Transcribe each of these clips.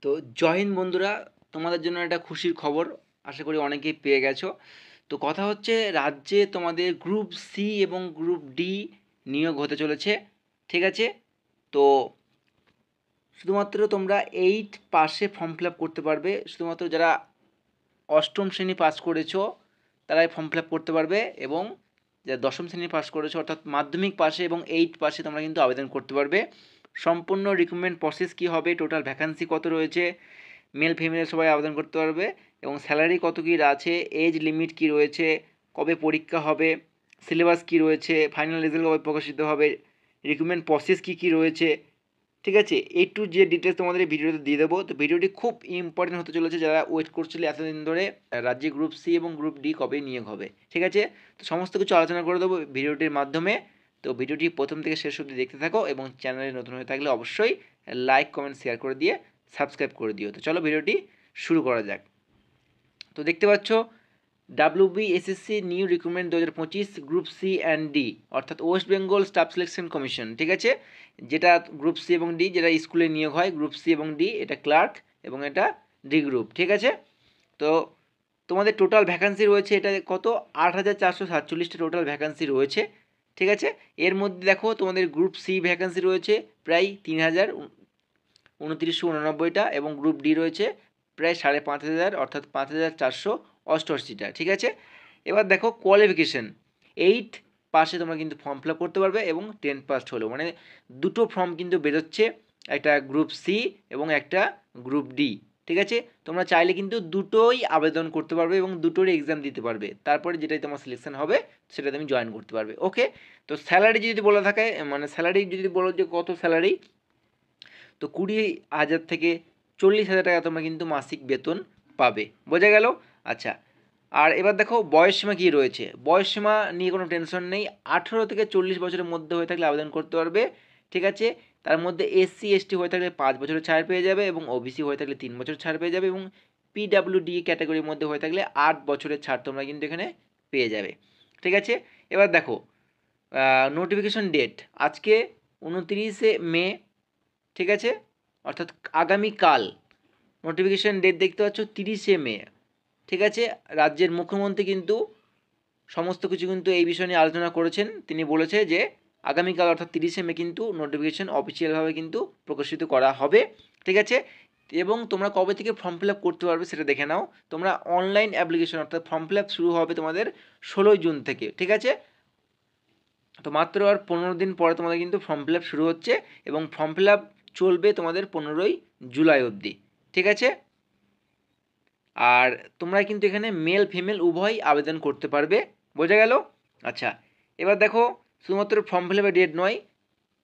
তো জয় হিন্দ বন্ধুরা, তোমাদের জন্য একটা খুশির খবর আশা করি অনেকেই পেয়ে গেছো। তো কথা হচ্ছে, রাজ্যে তোমাদের গ্রুপ সি এবং গ্রুপ ডি নিয়োগ হতে চলেছে। ঠিক আছে, তো শুধুমাত্র তোমরা 8 পাসে ফর্ম ফিল আপ করতে পারবে। শুধুমাত্র যারা অষ্টম শ্রেণী পাস করেছো তারাই ফর্ম ফিল আপ করতে পারবে, এবং যারা দশম শ্রেণী পাস করেছো অর্থাৎ মাধ্যমিক পাশে এবং 8 পাসে তোমরা কিন্তু আবেদন করতে পারবে। সম্পূর্ণ রিক্রুটমেন্ট প্রসেস কী হবে, টোটাল ভ্যাকান্সি কত রয়েছে, মেল ফিমেল সবাই আবেদন করতে পারবে, এবং স্যালারি কত কী আছে, এজ লিমিট কী রয়েছে, কবে পরীক্ষা হবে, সিলেবাস কী রয়েছে, ফাইনাল রেজাল্ট কবে প্রকাশিত হবে, রিক্রুটমেন্ট প্রসেস কী কী রয়েছে, ঠিক আছে, এই টু যে ডিটেলস তোমাদের এই ভিডিওতে দিয়ে দেবো। তো ভিডিওটি খুব ইম্পর্টেন্ট হতে চলেছে যারা ওয়েট করছিলে এতদিন ধরে রাজ্যে গ্রুপ সি এবং গ্রুপ ডি কবে নিয়োগ হবে। ঠিক আছে, তো সমস্ত কিছু আলোচনা করে দেবো ভিডিওটির মাধ্যমে। তো ভিডিওটি প্রথম থেকে শেষ অবধি দেখতে থাকো, এবং চ্যানেলে নতুন হয়ে থাকলে অবশ্যই লাইক কমেন্ট শেয়ার করে দিয়ে সাবস্ক্রাইব করে দিও। তো চলো ভিডিওটি শুরু করা যাক। তো দেখতে পাচ্ছ, WBSSC new recruitment 2025 group C and D, অর্থাৎ West Bengal staff selection commission. ঠিক আছে, যেটা গ্রুপ সি এবং ডি যেটা স্কুলে নিয়োগ হয়, গ্রুপ সি এবং ডি এটা ক্লার্ক এবং এটা ডি গ্রুপ। ঠিক আছে, তো তোমাদের টোটাল ভ্যাকান্সি রয়েছে এটা কত, 8,447টা টোটাল ভ্যাকান্সি রয়েছে। ঠিক আছে, এর মধ্যে দেখো তোমাদের গ্রুপ সি ভ্যাকান্সি রয়েছে প্রায় 3,2989টা, এবং গ্রুপ ডি রয়েছে প্রায় 5,500 অর্থাৎ 5,488টা। ঠিক আছে, এবার দেখো কোয়ালিফিকেশন, 8 পাসে তোমরা কিন্তু ফর্ম ফিল আপ করতে পারবে, এবং 10 পাস হলেও, মানে দুটো ফর্ম কিন্তু বেরোচ্ছে, একটা গ্রুপ সি এবং একটা গ্রুপ ডি। ঠিক আছে, তোমরা চাইলে কিন্তু দুটোই আবেদন করতে পারবে এবং দুটোরই এক্সাম দিতে পারবে, তারপরে যেটাই তোমার সিলেকশন হবে সেটা তুমি জয়েন করতে পারবে। ওকে, তো স্যালারি যদি বলা থাকে, মানে স্যালারি যদি বলো যে কত স্যালারি, তো 20,000 থেকে 40,000 টাকা তোমরা কিন্তু মাসিক বেতন পাবে। বোঝা গেল? আচ্ছা, আর এবার দেখো বয়সসীমা কী রয়েছে। বয়সসীমা নিয়ে কোনো টেনশন নেই, 18 থেকে 40 বছরের মধ্যে হয়ে থাকলে আবেদন করতে পারবে। ঠিক আছে, তার মধ্যে SC ST হয়ে থাকলে 5 বছরের ছাড় পেয়ে যাবে, এবং OBC হয়ে থাকলে 3 বছর ছাড় পেয়ে যাবে, এবং PWD ক্যাটাগরির মধ্যে হয়ে থাকলে 8 বছরের ছাড় তোমরা কিন্তু এখানে পেয়ে যাবে। ঠিক আছে, এবার দেখো নোটিফিকেশন ডেট আজকে 29শে মে। ঠিক আছে, অর্থাৎ আগামীকাল। নোটিফিকেশান ডেট দেখতে পাচ্ছ 30শে মে। ঠিক আছে, রাজ্যের মুখ্যমন্ত্রী কিন্তু সমস্ত কিছু কিন্তু এই বিষয় নিয়ে আলোচনা করেছেন। তিনি বলেছে যে আগামীকাল অর্থাৎ 30শে মে কিন্তু নোটিফিকেশান অফিসিয়ালভাবে কিন্তু প্রকাশিত করা হবে। ঠিক আছে, এবং তোমরা কবে থেকে ফর্ম ফিল আপ করতে পারবে সেটা দেখে নাও। তোমরা অনলাইন অ্যাপ্লিকেশন অর্থাৎ ফর্ম ফিল আপ শুরু হবে তোমাদের 16ই জুন থেকে। ঠিক আছে, তো মাত্র আর 15 দিন পরে তোমাদের কিন্তু ফর্ম ফিল আপ শুরু হচ্ছে, এবং ফর্ম ফিল আপ চলবে তোমাদের 15ই জুলাই অবধি। ঠিক আছে, আর তোমরা কিন্তু এখানে মেল ফিমেল উভয়ই আবেদন করতে পারবে। বোঝা গেল? আচ্ছা, এবার দেখো শুধুমাত্র ফর্ম ফিল আপের ডেট নয়,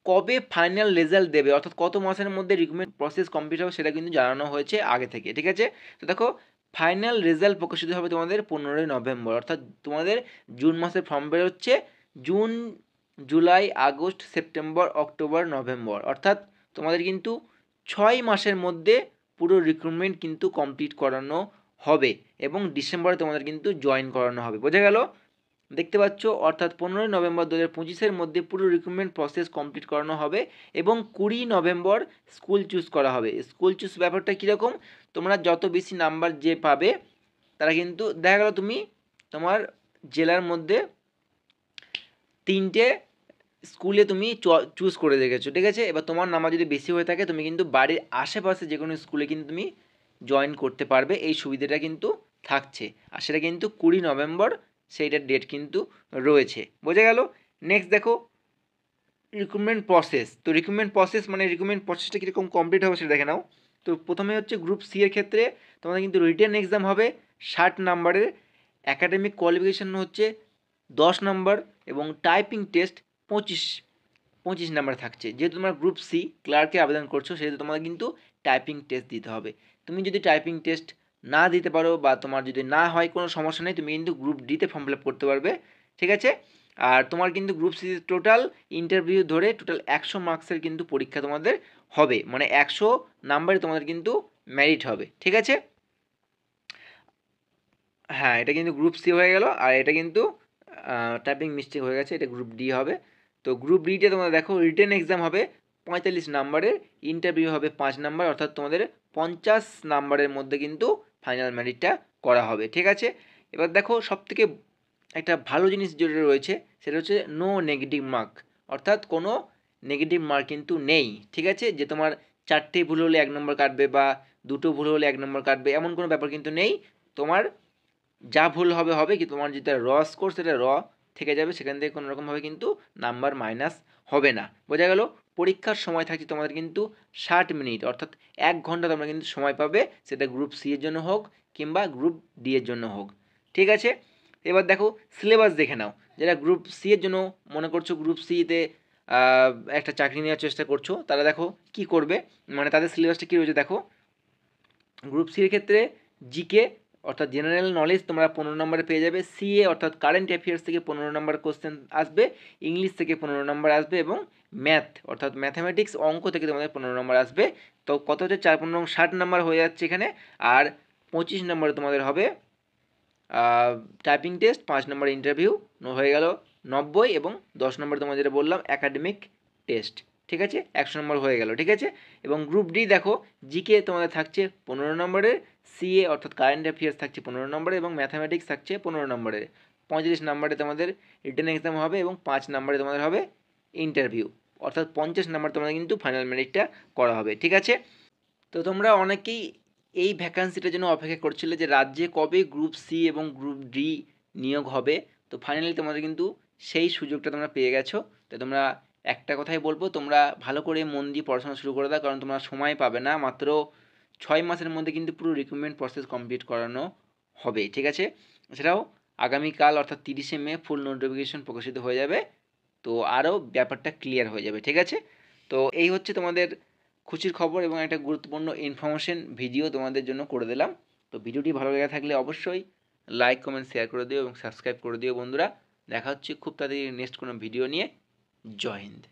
কবে ফাইনাল রেজাল্ট দেবে অর্থাৎ কত মাসের মধ্যে রিক্রুটমেন্ট প্রসেস কমপ্লিট হবে সেটা কিন্তু জানানো হয়েছে আগে থেকে। ঠিক আছে, তো দেখো ফাইনাল রেজাল্ট প্রকাশিত হবে তোমাদের 15ই নভেম্বর, অর্থাৎ তোমাদের জুন মাসে ফর্ম বেরোচ্ছে, June July August September October November, অর্থাৎ তোমাদের কিন্তু 6 মাসের মধ্যে পুরো রিক্রুটমেন্ট কিন্তু কমপ্লিট করানো হবে, এবং ডিসেম্বরে তোমাদের কিন্তু জয়েন করানো হবে। বোঝা গেল? দেখতে পাচ্ছ, অর্থাৎ 15ই নভেম্বর 2025-এর মধ্যে পুরো রিক্রুটমেন্ট প্রসেস কমপ্লিট করানো হবে, এবং 20ই নভেম্বর স্কুল চুজ করা হবে। স্কুল চুজ ব্যাপারটা কীরকম, তোমরা যত বেশি নাম্বার যে পাবে তারা কিন্তু, দেখা গেল তুমি তোমার জেলার মধ্যে 3টে স্কুলে তুমি চুজ করে রেখেছো। ঠিক আছে, এবার তোমার নাম্বার যদি বেশি হয়ে থাকে তুমি কিন্তু বাড়ির আশেপাশে যে কোনো স্কুলে কিন্তু তুমি জয়েন করতে পারবে, এই সুবিধাটা কিন্তু থাকছে, আর সেটা কিন্তু 20 নভেম্বর সেইটার ডেট কিন্তু রয়েছে। বোঝা গেল? নেক্সট দেখো রিক্রুটমেন্ট প্রসেস। তো রিক্রুটমেন্ট প্রসেস মানে রিক্রুটমেন্ট প্রসেসটা কীরকম কমপ্লিট হবে সেটা দেখে নাও। তো প্রথমে হচ্ছে গ্রুপ সি এর ক্ষেত্রে তোমাদের কিন্তু রিটেন এক্সাম হবে 60 নাম্বারের, অ্যাকাডেমিক কোয়ালিফিকেশান হচ্ছে 10 নাম্বার, এবং টাইপিং টেস্ট 25 নাম্বার থাকছে। যেহেতু তোমরা গ্রুপ সি ক্লার্কে আবেদন করছো সেহেতু তোমাদের কিন্তু টাইপিং টেস্ট দিতে হবে। তুমি যদি টাইপিং টেস্ট না দিতে পারো বা তোমার যদি না হয় কোনো সমস্যা নেই, তুমি কিন্তু গ্রুপ ডিতে ফর্ম ফিল আপ করতে পারবে। ঠিক আছে, আর তোমার কিন্তু গ্রুপ সি টোটাল ইন্টারভিউ ধরে টোটাল 100 মার্কসের কিন্তু পরীক্ষা তোমাদের হবে, মানে 100 নাম্বারে তোমাদের কিন্তু মেরিট হবে। ঠিক আছে, হ্যাঁ এটা কিন্তু গ্রুপ সি হয়ে গেল, আর এটা কিন্তু টাইপিং মিস্টেক হয়ে গেছে, এটা গ্রুপ ডি হবে। তো গ্রুপ ডিতে তোমরা দেখো রিটেন এক্সাম হবে 45 নাম্বারের, ইন্টারভিউ হবে 5 নাম্বার, অর্থাৎ তোমাদের 50 নাম্বারের মধ্যে কিন্তু ফাইনাল মেরিটটা করা হবে, ঠিক আছে। এবার দেখো সবথেকে একটা ভালো জিনিস যেটা রয়েছে সেটা হচ্ছে নো নেগেটিভ মার্ক, অর্থাৎ কোনো নেগেটিভ মার্ক কিন্তু নেই, ঠিক আছে। যে তোমার 4টে ভুল হলে 1 নম্বর কাটবে বা 2টো ভুল হলে 1 নম্বর কাটবে, এমন কোনো ব্যাপার কিন্তু নেই। তোমার যা ভুল হবে হবে, কি তোমার যেটা স্কোর সেটা থেকে যাবে, সেখান থেকে কোনো রকমভাবে কিন্তু নাম্বার মাইনাস হবে না। বোঝা গেল? পরীক্ষার সময় থাকছে তোমাদের কিন্তু 60 মিনিট, অর্থাৎ 1 ঘন্টা তোমরা কিন্তু সময় পাবে, সেটা গ্রুপ সি এর জন্য হোক কিংবা গ্রুপ ডি এর জন্য হোক, ঠিক আছে। এবার দেখো সিলেবাস দেখে নাও। যারা গ্রুপ সি এর জন্য মনে করছো গ্রুপ সিতে একটা চাকরি নেওয়ার চেষ্টা করছো, তারা দেখো কি করবে, মানে তাদের সিলেবাসটা কী রয়েছে দেখো। গ্রুপ সি এর ক্ষেত্রে জিকে অর্থাৎ জেনারেল নলেজ তোমরা 15 নম্বরে পেয়ে যাবে, সিএ অর্থাৎ কারেন্ট অ্যাফেয়ার্স থেকে 15 নম্বর কোশ্চেন আসবে, ইংলিশ থেকে 15 নম্বর আসবে এবং ম্যাথ অর্থাৎ ম্যাথামেটিক্স অঙ্ক থেকে তোমাদের 15 নম্বর আসবে। তো কত হচ্ছে 4-15 60 নম্বর হয়ে যাচ্ছে এখানে। আর 25 নম্বরে তোমাদের হবে টাইপিং টেস্ট, 5 নম্বর ইন্টারভিউ হয়ে গেল 90, এবং 10 নম্বর তোমাদের যেটা বললাম একাডেমিক টেস্ট, ঠিক আছে, 100 নম্বর হয়ে গেল, ঠিক আছে। এবং গ্রুপ ডি দেখো জিকে তোমাদের থাকছে 15 নম্বরের, সিএ অর্থাৎ কারেন্ট অ্যাফেয়ার্স থাকছে 15 নম্বরে এবং ম্যাথামেটিক্স থাকছে 15 নম্বরের। 35 নম্বরে তোমাদের রিটেন এক্সাম হবে এবং 5 নম্বরে তোমাদের হবে ইন্টারভিউ, অর্থাৎ 50 নম্বর তোমাদের কিন্তু ফাইনাল মেরিটটা করা হবে, ঠিক আছে। তো তোমরা অনেকেই এই ভ্যাকান্সিটার জন্য অপেক্ষা করছিলে যে রাজ্যে কবে গ্রুপ সি এবং গ্রুপ ডি নিয়োগ হবে। তো ফাইনালি তোমাদের কিন্তু সেই সুযোগটা তোমরা পেয়ে গেছো। তো তোমরা একটা কথাই বলবো, তোমরা ভালো করে মন দিয়ে পড়াশোনা শুরু করে দাও, কারণ তোমরা সময় পাবে না, মাত্র 6 মাসের মধ্যে কিন্তু পুরো রিক্রুটমেন্ট প্রসেস কমপ্লিট করানো হবে, ঠিক আছে। এছাড়াও আগামীকাল অর্থাৎ 30শে মে ফুল নোটিফিকেশন প্রকাশিত হয়ে যাবে, তো আরও ব্যাপারটা ক্লিয়ার হয়ে যাবে, ঠিক আছে। তো এই হচ্ছে তোমাদের খুশির খবর এবং একটা গুরুত্বপূর্ণ ইনফরমেশন ভিডিও তোমাদের জন্য করে দিলাম। তো ভিডিওটি ভালো লেগে থাকলে অবশ্যই লাইক কমেন্ট শেয়ার করে দিও এবং সাবস্ক্রাইব করে দিও বন্ধুরা। দেখা হচ্ছে খুব তাড়াতাড়ি নেক্সট কোনো ভিডিও নিয়ে। জয় হিন্দ।